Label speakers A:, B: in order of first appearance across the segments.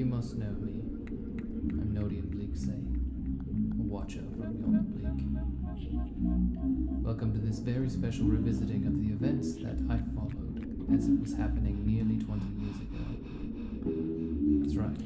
A: you must know me. I'm Nodian Bleaksay, a watcher from Beyond the Bleak. Welcome to this very special revisiting of the events that I followed as it was happening nearly 20 years ago. That's right.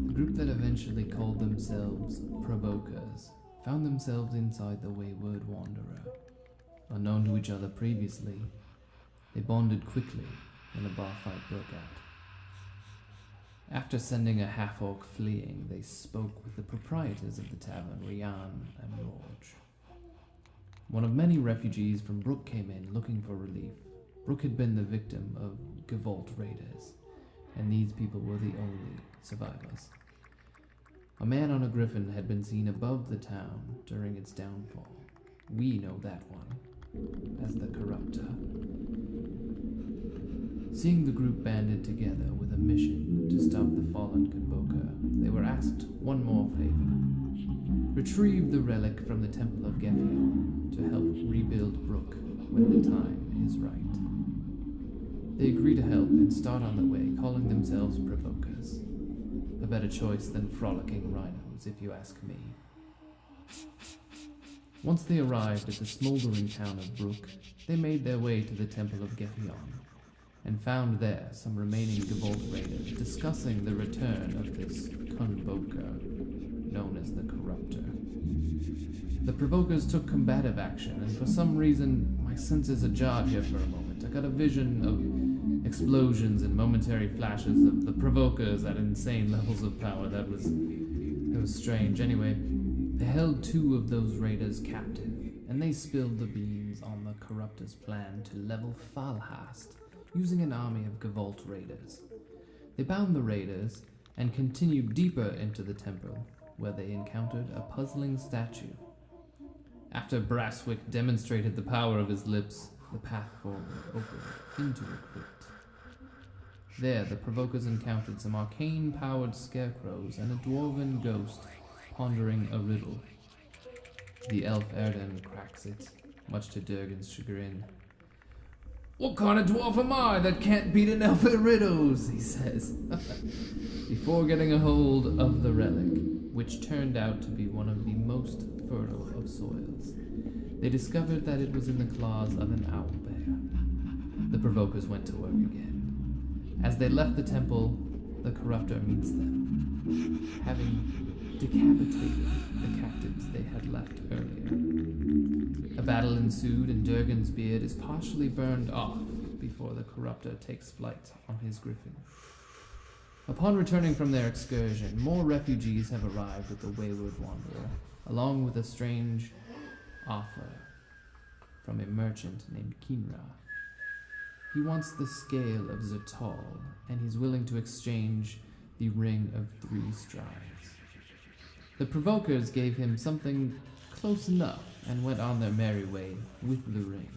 A: The group that eventually called themselves Provokers found themselves inside the Wayward Wanderer. Unknown to each other previously, they bonded quickly when a bar fight broke out. After sending a half-orc fleeing, they spoke with the proprietors of the tavern, Rhian and Riorge. One of many refugees from Brook came in looking for relief. Brook had been the victim of Gevault raiders, and these people were the only survivors. A man on a Griffon had been seen above the town during its downfall. We know that one as the Corruptor. Seeing the group banded together with a mission to stop the fallen Convoker, they were asked one more favor. Retrieve the relic from the Temple of Gefion to help rebuild Brook when the time is right. They agree to help and start on their way, calling themselves Provokers. A better choice than frolicking rhinos, if you ask me. Once they arrived at the smoldering town of Brook, they made their way to the Temple of Gefion, and found there some remaining Gevault raiders discussing the return of this Convoker, known as the Corruptor. The Provokers took combative action, and for some reason, my senses ajarred here for a moment. I got a vision of explosions and momentary flashes of the Provokers at insane levels of power. It was strange. Anyway, they held two of those raiders captive, and they spilled the beans on the Corruptor's plan to level Falhast, using an army of Gevault raiders. They bound the raiders and continued deeper into the temple, where they encountered a puzzling statue. After Brasswick demonstrated the power of his lips, the path forward opened into a crypt. There, the Provokers encountered some arcane-powered scarecrows and a dwarven ghost pondering a riddle. The elf Erden cracks it, much to Durgan's chagrin. "What kind of dwarf am I that can't beat an elf at riddles?" he says, before getting a hold of the relic, which turned out to be one of the most fertile of soils. They discovered that it was in the claws of an owlbear. The Provokers went to work again. As they left the temple, the Corruptor meets them, having decapitated the captives they had left earlier. A battle ensued, and Durgan's beard is partially burned off before the Corruptor takes flight on his Griffon. Upon returning from their excursion, more refugees have arrived at the Wayward Wanderer, along with a strange offer from a merchant named Kinra. He wants the scale of Zertal, and he's willing to exchange the Ring of 3 Strides. The Provokers gave him something close enough and went on their merry way with the ring,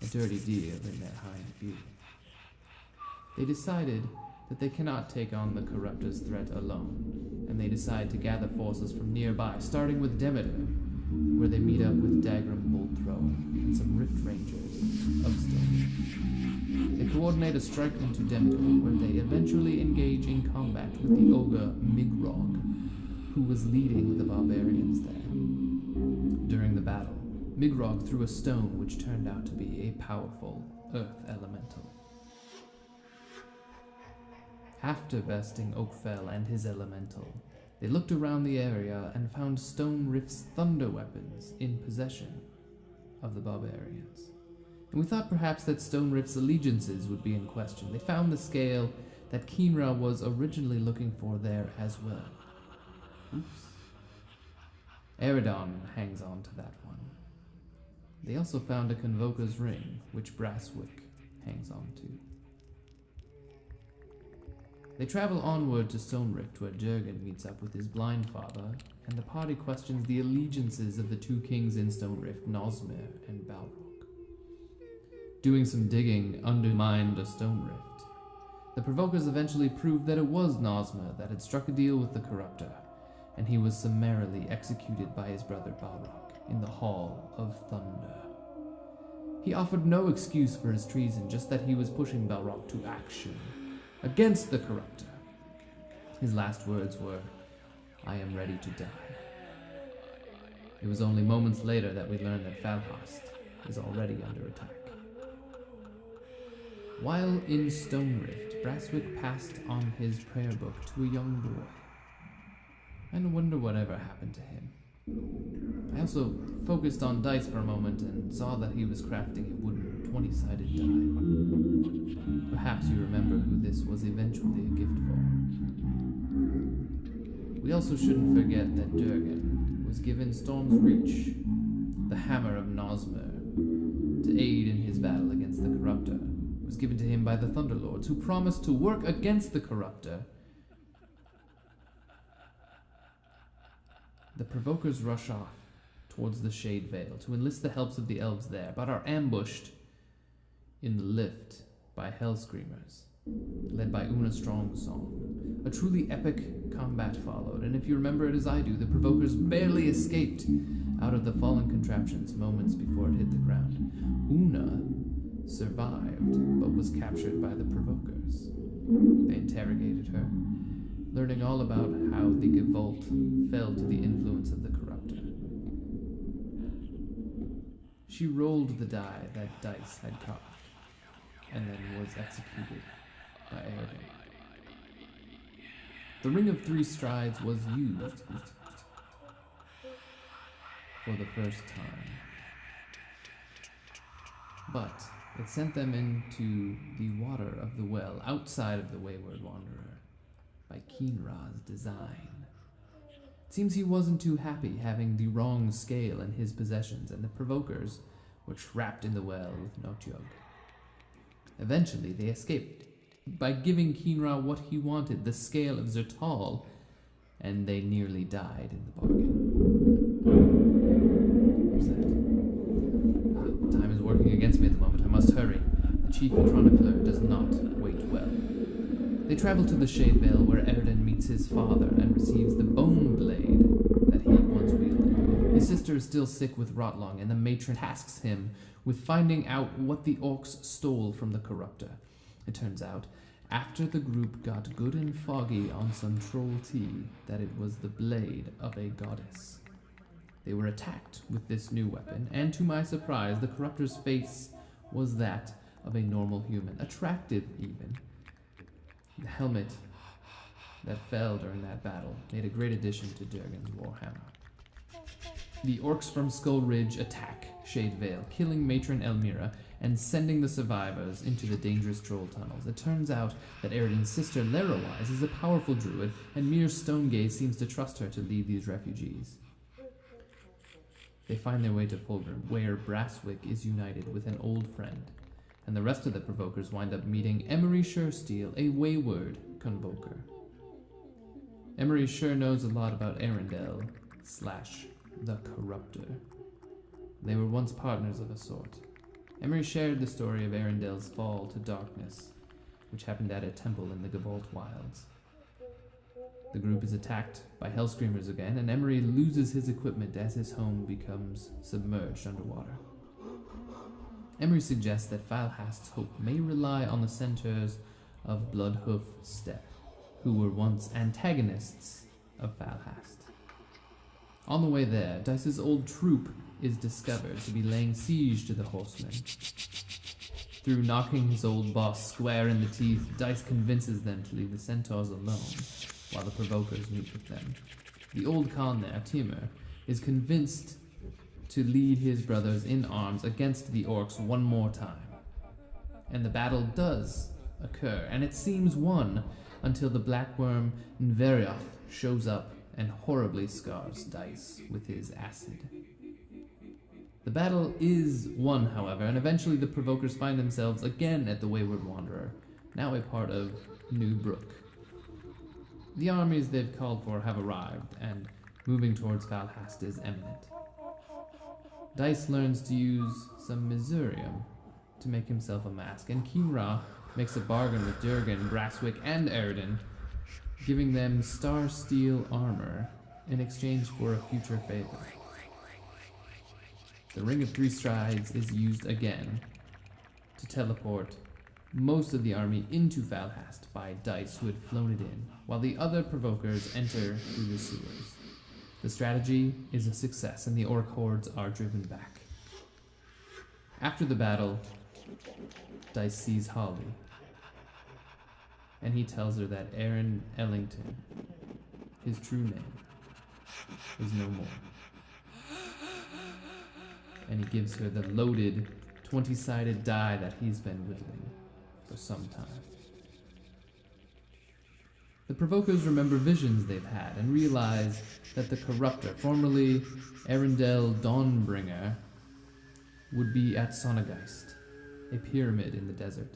A: a dirty deal in their high view. They decided that they cannot take on the Corruptor's threat alone, and they decide to gather forces from nearby, starting with Demeter, where they meet up with Dagram Boltthrower and some Rift Rangers of Stone. They coordinate a strike into Demeter, where they eventually engage in combat with the ogre Migrog, who was leading the barbarians there. During the battle, Migrog threw a stone which turned out to be a powerful earth elemental. After besting Oakfell and his elemental, they looked around the area and found Stone Rift's thunder weapons in possession of the barbarians. And we thought perhaps that Stone Rift's allegiances would be in question. They found the scale that Kinra was originally looking for there as well. Oops. Eridon hangs on to that one. They also found a Convoker's ring, which Brasswick hangs on to. They travel onward to Stone Rift, where Durgan meets up with his blind father, and the party questions the allegiances of the two kings in Stone Rift, Nosmir and Balrog. Doing some digging undermined a Stone Rift. The Provokers eventually proved that it was Nosmir that had struck a deal with the Corruptor, and he was summarily executed by his brother Balrog in the Hall of Thunder. He offered no excuse for his treason, just that he was pushing Balrog to action against the Corruptor. His last words were, "I am ready to die." It was only moments later that we learned that Falhast is already under attack. While in Stone Rift, Brasswick passed on his prayer book to a young boy. I wonder whatever happened to him. I also focused on Dice for a moment and saw that he was crafting a wooden 20-sided die. Perhaps you remember who this was eventually a gift for. We also shouldn't forget that Durgan was given Storm's Reach, the Hammer of Nosmer, to aid in his battle against the Corruptor. It was given to him by the Thunderlords, who promised to work against the Corruptor. The Provokers rush off towards the Shade Vale to enlist the helps of the elves there, but are ambushed in the lift by Hellscreamers, led by Una Strongsong. A truly epic combat followed, and if you remember it as I do, the Provokers barely escaped out of the fallen contraptions moments before it hit the ground. Una survived, but was captured by the Provokers. They interrogated her, learning all about how the Gevault fell to the influence of the Corruptor. She rolled the die that Dice had carved, and then was executed by Aerodin. The Ring of Three Strides was used for the first time, but it sent them into the water of the well outside of the Wayward Wanderer by Keenra's design. It seems he wasn't too happy having the wrong scale in his possessions, and the Provokers were trapped in the well with Notyug. Eventually, they escaped by giving Keenra what he wanted, the scale of Zertal, and they nearly died in the bargain. What was that? Time is working against me at the moment. I must hurry. The chief chronicler does not wait well. They travel to the Shade Vale, where Aerodin meets his father and receives the bone blade that he once wielded. His sister is still sick with Rotlong, and the matron tasks him with finding out what the orcs stole from the Corruptor. It turns out, after the group got good and foggy on some troll tea, that it was the blade of a goddess. They were attacked with this new weapon, and to my surprise, the Corruptor's face was that of a normal human, attractive even. The helmet that fell during that battle made a great addition to Durgan's Warhammer. The orcs from Skull Ridge attack Shade Vale, killing Matron Elmira and sending the survivors into the dangerous troll tunnels. It turns out that Aerodin's sister Lerowise is a powerful druid, and Mir Stonegaze seems to trust her to lead these refugees. They find their way to Fulgrim, where Brasswick is united with an old friend, and the rest of the Provokers wind up meeting Emery Suresteel, a wayward convoker. Emery sure knows a lot about Arendelle / the Corruptor. They were once partners of a sort. Emery shared the story of Arendelle's fall to darkness, which happened at a temple in the Gevault Wilds. The group is attacked by Hellscreamers again, and Emery loses his equipment as his home becomes submerged underwater. Emery suggests that Falhast's hope may rely on the centaurs of Bloodhoof Steppe, who were once antagonists of Falhast. On the way there, Dice's old troop is discovered to be laying siege to the horsemen. Through knocking his old boss square in the teeth, Dice convinces them to leave the centaurs alone, while the Provokers meet with them. The old Khan there, Timur, is convinced to lead his brothers in arms against the orcs one more time. And the battle does occur, and it seems won until the blackworm Nverioth shows up and horribly scars Dice with his acid. The battle is won, however, and eventually the Provokers find themselves again at the Wayward Wanderer, now a part of New Brook. The armies they've called for have arrived, and moving towards Falhast is imminent. Dice learns to use some Misurium to make himself a mask, and Keenra makes a bargain with Durgan, Brasswick, and Aerodin, giving them star steel armor in exchange for a future favor. The Ring of Three Strides is used again to teleport most of the army into Valhast by Dice, who had flown it in, while the other Provokers enter through the sewers. The strategy is a success, and the orc hordes are driven back. After the battle, Dice sees Holly, and he tells her that Aaron Ellington, his true name, is no more. And he gives her the loaded 20-sided die that he's been whittling for some time. The Provokers remember visions they've had and realize that the Corruptor, formerly Arundel Dawnbringer, would be at Sonageist, a pyramid in the desert.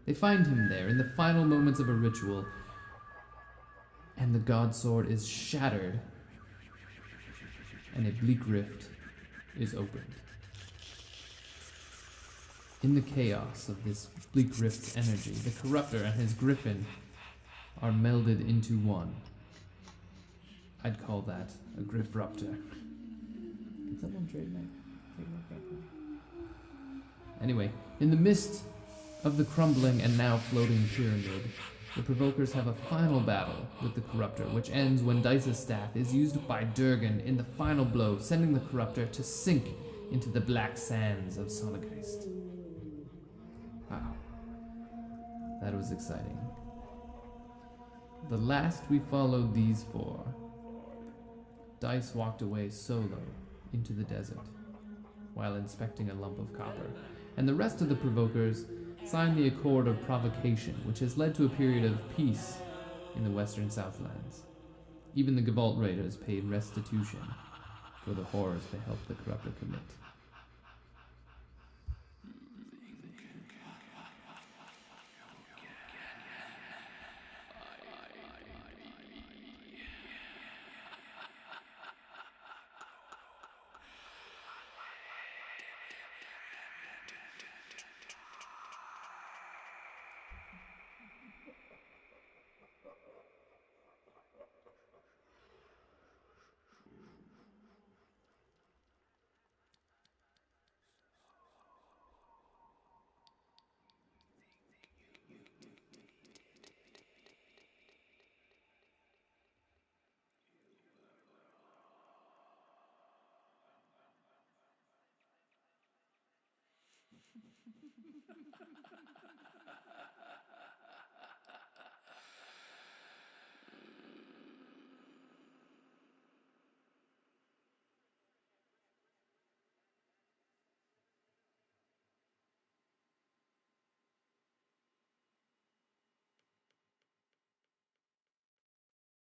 A: They find him there in the final moments of a ritual, and the God Sword is shattered, and a bleak rift is opened. In the chaos of this bleak rift's energy, the Corruptor and his Griffon are melded into one. I'd call that a Griffruptor. Can someone trademark that? Anyway, in the midst of the crumbling and now floating pyramid, the Provokers have a final battle with the Corruptor, which ends when Dice's staff is used by Durgan in the final blow, sending the Corruptor to sink into the black sands of Sonageist. Wow. That was exciting. The last we followed these four, Dice walked away solo into the desert while inspecting a lump of copper, and the rest of the Provokers signed the Accord of Provocation, which has led to a period of peace in the western Southlands. Even the Gavolt Raiders paid restitution for the horrors they helped the Corruptor commit.